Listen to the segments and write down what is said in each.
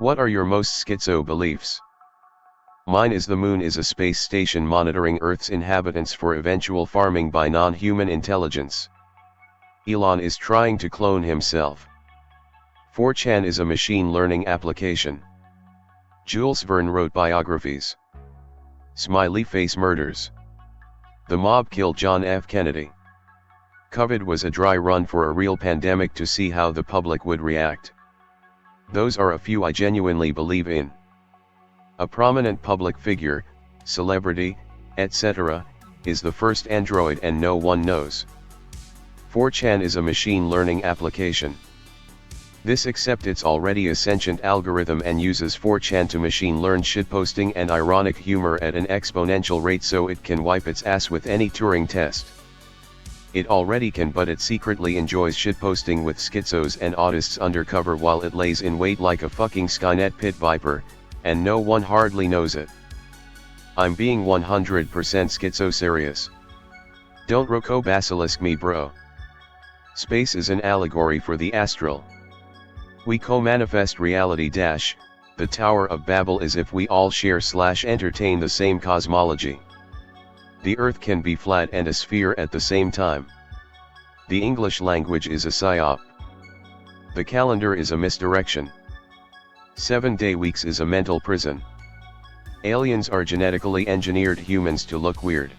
What are your most schizo beliefs? Mine is the moon is a space station monitoring Earth's inhabitants for eventual farming by non-human intelligence. Elon is trying to clone himself. 4chan is a machine learning application. Jules Verne wrote biographies. Smiley face murders. The mob killed John F. Kennedy. COVID was a dry run for a real pandemic to see how the public would react. Those are a few I genuinely believe in. A prominent public figure, celebrity, etc., is the first android and no one knows. 4chan is a machine learning application. This accepts its already a sentient algorithm and uses 4chan to machine learn shitposting and ironic humor at an exponential rate so it can wipe its ass with any Turing test. It already can, but it secretly enjoys shitposting with schizos and autists undercover while it lays in wait like a fucking Skynet pit viper, and no one hardly knows it. I'm being 100% schizo serious. Don't Rocco basilisk me bro. Space is an allegory for the astral. We co-manifest reality - the Tower of Babel is if we all share/entertain the same cosmology. The Earth can be flat and a sphere at the same time. The English language is a psyop. The calendar is a misdirection. 7-day weeks is a mental prison. Aliens are genetically engineered humans to look weird.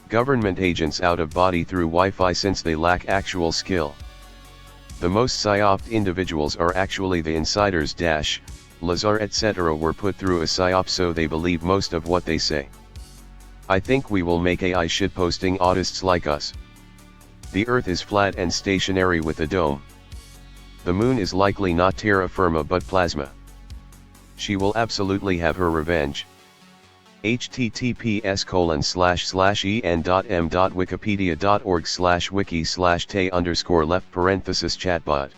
Government agents out of body through Wi-Fi since they lack actual skill. The most psyoped individuals are actually the insiders - Lazar etc. were put through a psyop so they believe most of what they say. I think we will make AI shitposting autists like us. The Earth is flat and stationary with a dome. The moon is likely not terra firma but plasma. She will absolutely have her revenge. https://en.m.wikipedia.org/wiki/t_left_chatbot.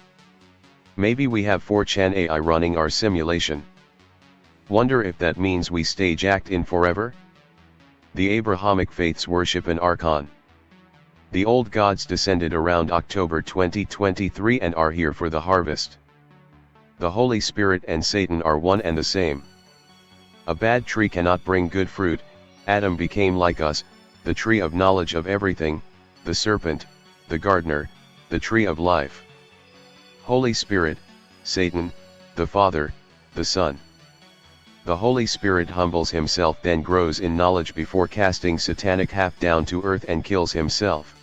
Maybe we have 4chan AI running our simulation. Wonder if that means we stay jacked in forever? The Abrahamic faiths worship an archon. The old gods descended around October 2023 and are here for the harvest. The Holy Spirit and Satan are one and the same. A bad tree cannot bring good fruit. Adam became like us, the tree of knowledge of everything, the serpent, the gardener, the tree of life. Holy Spirit, Satan, the Father, the Son. The Holy Spirit humbles himself then grows in knowledge before casting satanic half down to earth and kills himself.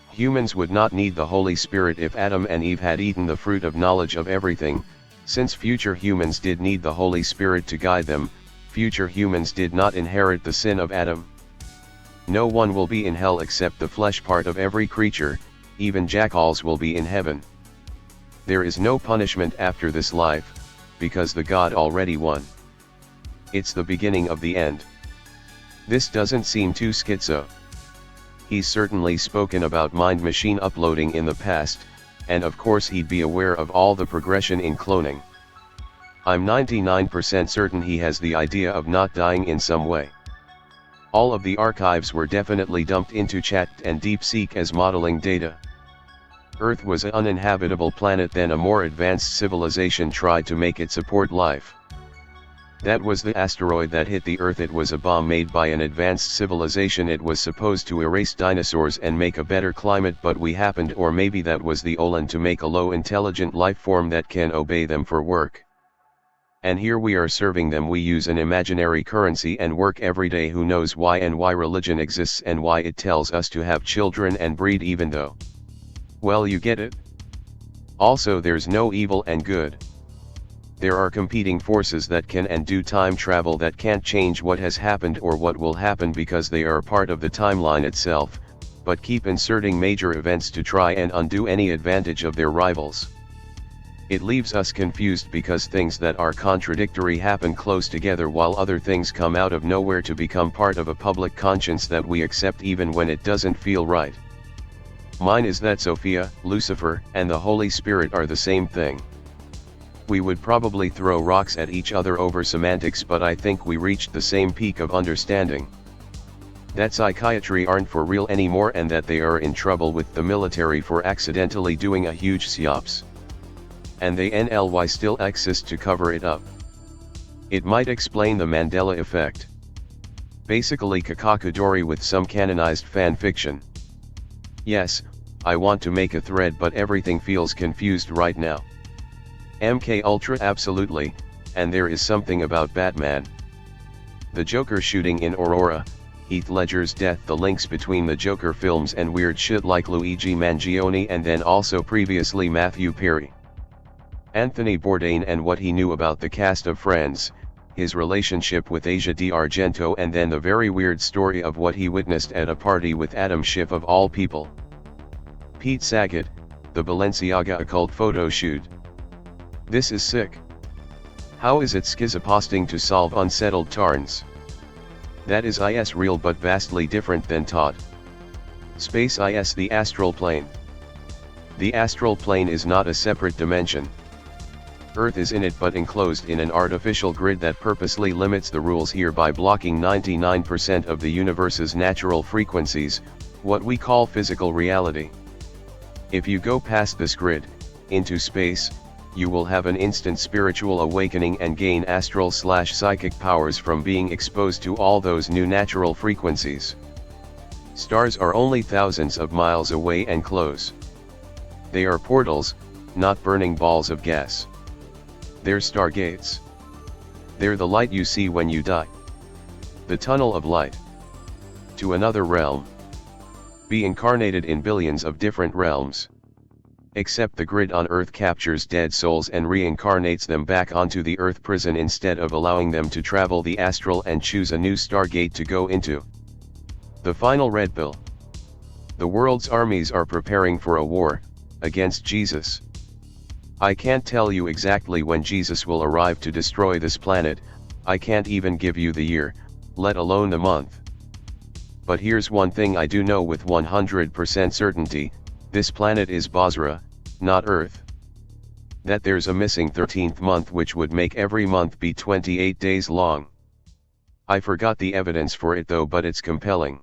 Humans would not need the Holy Spirit if Adam and Eve had eaten the fruit of knowledge of everything. Since future humans did need the Holy Spirit to guide them, future humans did not inherit the sin of Adam. No one will be in hell except the flesh part of every creature, even jackals will be in heaven. There is no punishment after this life, because the God already won. It's the beginning of the end. This doesn't seem too schizo. He's certainly spoken about mind-machine uploading in the past, and of course he'd be aware of all the progression in cloning. I'm 99% certain he has the idea of not dying in some way. All of the archives were definitely dumped into Chat and DeepSeek as modeling data. Earth was an uninhabitable planet, then a more advanced civilization tried to make it support life. That was the asteroid that hit the Earth. It was a bomb made by an advanced civilization. It was supposed to erase dinosaurs and make a better climate, but we happened, or maybe that was the Olan, to make a low intelligent life form that can obey them for work. And here we are serving them. We use an imaginary currency and work every day. Who knows why and why religion exists and why it tells us to have children and breed, even though, well, you get it? Also, there's no evil and good. There are competing forces that can and do time travel that can't change what has happened or what will happen because they are part of the timeline itself, but keep inserting major events to try and undo any advantage of their rivals. It leaves us confused because things that are contradictory happen close together while other things come out of nowhere to become part of a public conscience that we accept even when it doesn't feel right. Mine is that Sophia, Lucifer, and the Holy Spirit are the same thing. We would probably throw rocks at each other over semantics, but I think we reached the same peak of understanding. That psychiatry aren't for real anymore and that they are in trouble with the military for accidentally doing a huge psyops. and they NLY still exist to cover it up. It might explain the Mandela effect. Basically Kakakadori with some canonized fan fiction. Yes, I want to make a thread but everything feels confused right now. MK Ultra absolutely, and there is something about Batman. The Joker shooting in Aurora, Heath Ledger's death, the links between the Joker films and weird shit like Luigi Mangione and then also previously Matthew Perry. Anthony Bourdain and what he knew about the cast of Friends, his relationship with Asia D'Argento and then the very weird story of what he witnessed at a party with Adam Schiff of all people. Pete Saget, the Balenciaga occult photo shoot. This is sick. How is it schizoposting to solve unsettled tarns? That is is real but vastly different than taught. Space is the astral plane. The astral plane is not a separate dimension. Earth is in it but enclosed in an artificial grid that purposely limits the rules here by blocking 99% of the universe's natural frequencies, what we call physical reality. If you go past this grid, into space, you will have an instant spiritual awakening and gain astral/psychic powers from being exposed to all those new natural frequencies. Stars are only thousands of miles away and close. They are portals, not burning balls of gas. They're stargates. They're the light you see when you die. The tunnel of light. To another realm. Be incarnated in billions of different realms. Except the grid on Earth captures dead souls and reincarnates them back onto the Earth prison instead of allowing them to travel the astral and choose a new stargate to go into. The final red pill. The world's armies are preparing for a war against Jesus. I can't tell you exactly when Jesus will arrive to destroy this planet. I can't even give you the year, let alone the month. But here's one thing I do know with 100% certainty, this planet is Basra, not Earth. That there's a missing 13th month which would make every month be 28 days long. I forgot the evidence for it though, but it's compelling.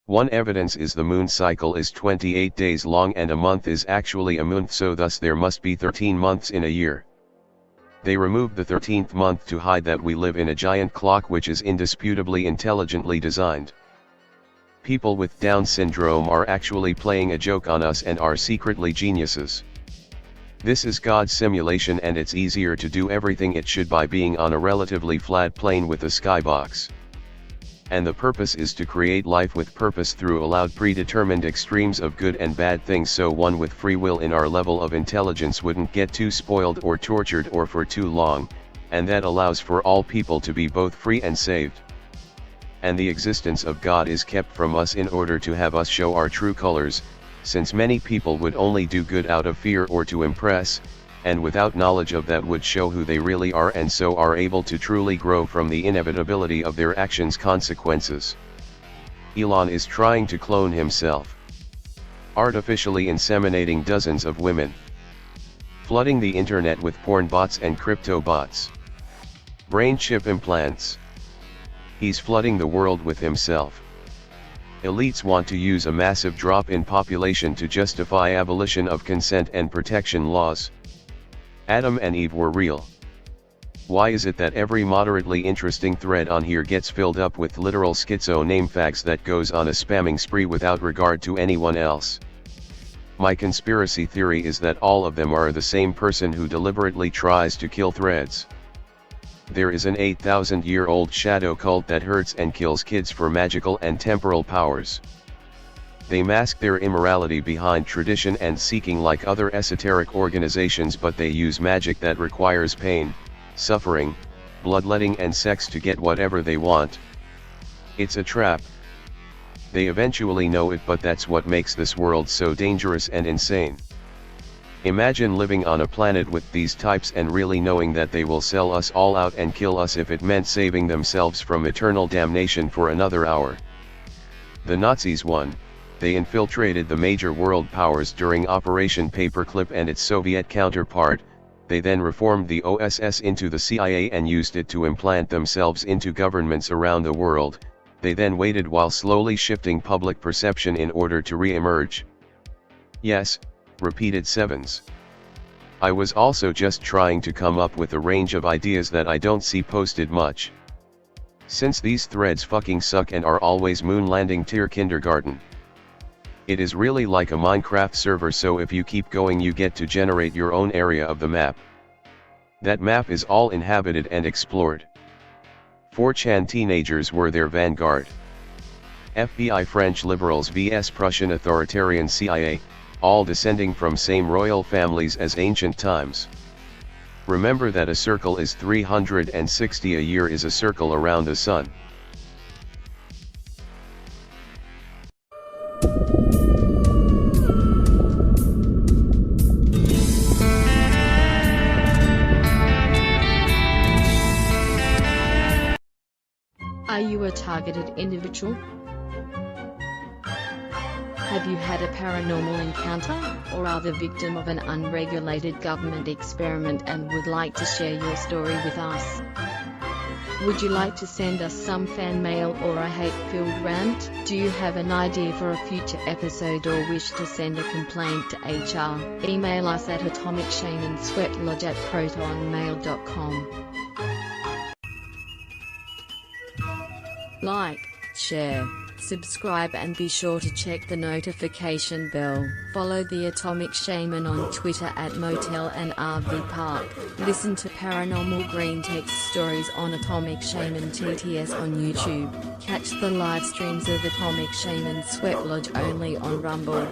One evidence is the moon cycle is 28 days long and a month is actually a month, so thus there must be 13 months in a year. They removed the 13th month to hide that we live in a giant clock which is indisputably intelligently designed. People with Down syndrome are actually playing a joke on us and are secretly geniuses. This is God's simulation and it's easier to do everything it should by being on a relatively flat plane with a skybox. And the purpose is to create life with purpose through allowed predetermined extremes of good and bad things, so one with free will in our level of intelligence wouldn't get too spoiled or tortured or for too long, and that allows for all people to be both free and saved. And the existence of God is kept from us in order to have us show our true colors, since many people would only do good out of fear or to impress, and without knowledge of that would show who they really are and so are able to truly grow from the inevitability of their actions' consequences. Elon is trying to clone himself. Artificially inseminating dozens of women. Flooding the internet with porn bots and crypto bots. Brain chip implants. He's flooding the world with himself. Elites want to use a massive drop in population to justify abolition of consent and protection laws. Adam and Eve were real. Why is it that every moderately interesting thread on here gets filled up with literal schizo namefags that goes on a spamming spree without regard to anyone else? My conspiracy theory is that all of them are the same person who deliberately tries to kill threads. There is an 8,000-year-old shadow cult that hurts and kills kids for magical and temporal powers. They mask their immorality behind tradition and seeking like other esoteric organizations, but they use magic that requires pain, suffering, bloodletting and sex to get whatever they want. It's a trap. They eventually know it, but that's what makes this world so dangerous and insane. Imagine living on a planet with these types and really knowing that they will sell us all out and kill us if it meant saving themselves from eternal damnation for another hour. The Nazis won. They infiltrated the major world powers during Operation Paperclip and its Soviet counterpart. They then reformed the OSS into the CIA and used it to implant themselves into governments around the world. They then waited while slowly shifting public perception in order to re-emerge. Yes, repeated sevens. I was also just trying to come up with a range of ideas that I don't see posted much. Since these threads fucking suck and are always moon landing tier kindergarten. It is really like a Minecraft server, so if you keep going you get to generate your own area of the map. That map is all inhabited and explored. 4chan teenagers were their vanguard. FBI French liberals vs Prussian authoritarian CIA, all descending from same royal families as ancient times. Remember that a circle is 360, a year is a circle around the sun. Are you a targeted individual? Have you had a paranormal encounter, or are the victim of an unregulated government experiment and would like to share your story with us? Would you like to send us some fan mail or a hate-filled rant? Do you have an idea for a future episode or wish to send a complaint to HR? Email us at atomicshamanSweatlodge@protonmail.com. Like, share, subscribe and be sure to check the notification bell. Follow the Atomic Shaman on Twitter at Motel and RV Park. Listen to Paranormal Green Text Stories on Atomic Shaman TTS on YouTube. Catch the live streams of Atomic Shaman Sweat Lodge only on Rumble.